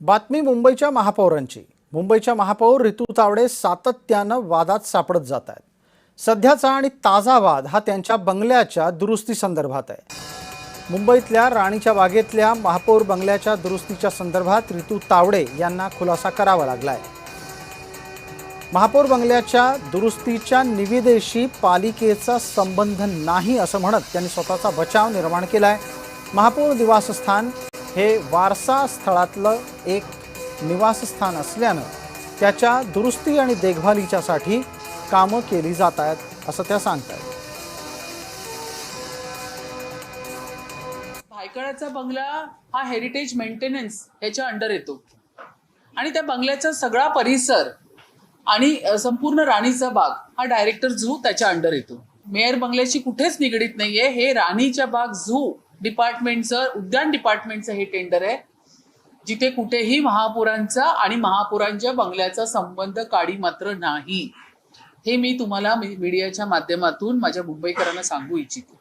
बातमी मुंबईच्या महापौरांची। मुंबईच्या महापौर रितू तावडे सातत्यानं वादात सापडत जात आहेत। सध्याचा आणि ताजा वाद हा त्यांच्या बंगल्याच्या दुरुस्ती संदर्भात आहे। मुंबईतल्या राणीच्या बागेतल्या महापौर बंगल्याच्या दुरुस्तीच्या संदर्भात रितू तावडे यांना खुलासा करावा लागलाय। महापौर बंगल्याच्या दुरुस्तीच्या निविदेशी पालिकेचा संबंध नाही असं म्हणत त्यांनी स्वतःचा बचाव निर्माण केलाय। महापौर निवासस्थान हे वारसा स्थळातलं एक निवासस्थान असल्यानं त्याच्या दुरुस्ती आणि देखभालीच्यासाठी कामं केली जात आहेत असं त्या सांगतात। भायखळ्याचा बंगला हा हेरिटेज मेंटेनन्स याच्या अंडर येतो आणि त्या बंगल्याचा सगळा परिसर आणि संपूर्ण राणीचा बाग हा डायरेक्टर झू त्याच्या अंडर येतो। मेयर बंगल्याशी कुठेच निगडीत नाहीये। हे राणीच्या बाग झू डिपार्टमेंटचं, उद्यान डिपार्टमेंटचं हे टेंडर आहे, जिथे कुठेही महापौरांचा आणि महापौरांच्या बंगल्याचा संबंध काडी मात्र नाही। हे मी तुम्हाला मीडियाच्या माध्यमातून माझ्या मुंबईकरांना सांगू इच्छिते।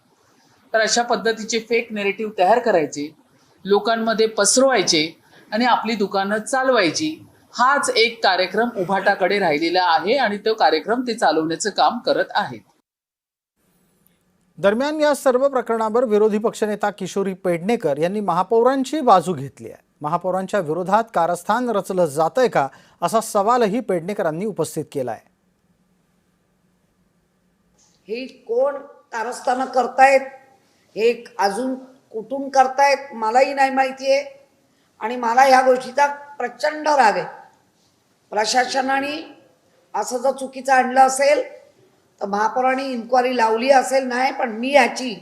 तर अशा पद्धतीचे फेक नेरेटिव्ह तयार करायचे, लोकांमध्ये पसरवायचे आणि आपली दुकानं चालवायची, हाच एक कार्यक्रम उभाटाकडे राहिलेला आहे आणि तो कार्यक्रम ते चालवण्याचं काम करत आहेत। दरम्यान या सर्व प्रकरणावर विरोधी पक्षनेता किशोरी पेडणेकर यांनी महापौरांची बाजू घेतली आहे। महापौरांच्या विरोधात कारस्थान रचलं जातंय का असा सवालही पेडणेकरांनी उपस्थित केलाय। हे कोण कारस्थान करतायत, हे अजून कुठून करतायत मलाही नाही माहिती आहे आणि मला ह्या गोष्टीचा प्रचंड राग आहे। प्रशासनाने असं जर चुकीचं आणलं असेल तर महापौरांनी इन्क्वायरी लावली असेल नाही, पण मी याची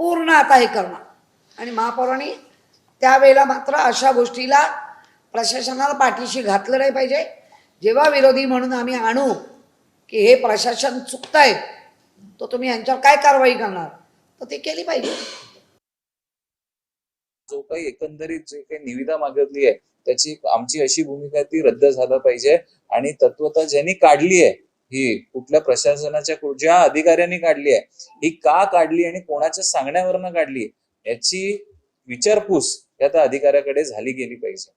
पूर्ण आता हे करणार आणि महापौरांनी त्यावेळेला मात्र अशा गोष्टीला प्रशासनाला पाठीशी घातलं नाही पाहिजे। जेव्हा विरोधी म्हणून आम्ही आणू की हे प्रशासन चुकतंय तर तुम्ही यांच्यावर काय कारवाई करणार, तर ते केली पाहिजे। जो काही एकंदरीत जे काही निविदा मागितली आहे त्याची आमची अशी भूमिका ती रद्द झालं पाहिजे आणि तत्वतः ज्यांनी काढली आहे ही कुठल्या प्रशासनाच्या ज्या अधिकाऱ्यांनी काढली आहे, ही का काढली आणि कोणाच्या सांगण्यावरनं काढली याची विचारपूस या त्या अधिकाऱ्याकडे झाली गेली पाहिजे।